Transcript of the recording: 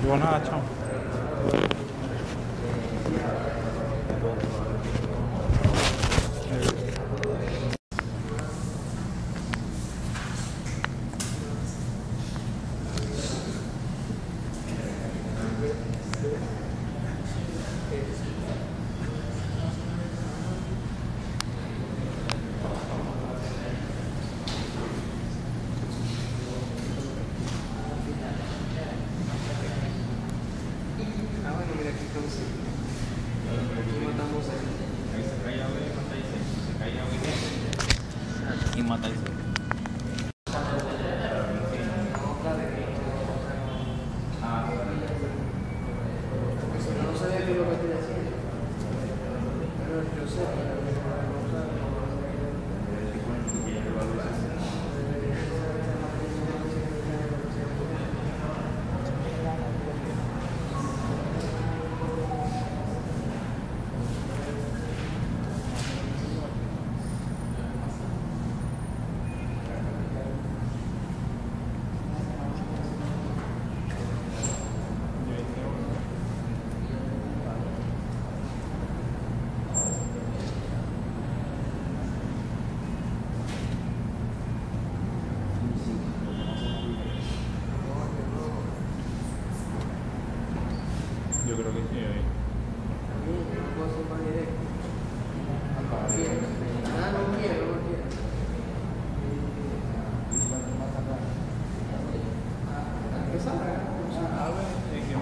Yo nada, chao. Y mata eso. No sabía que lo que estoy haciendo. Pero yo sé que Yo creo que sí, ahí. yo no puedo hacer más directo. Ah, no quiero, no quiero. ¿Qué sabe? A ver, es que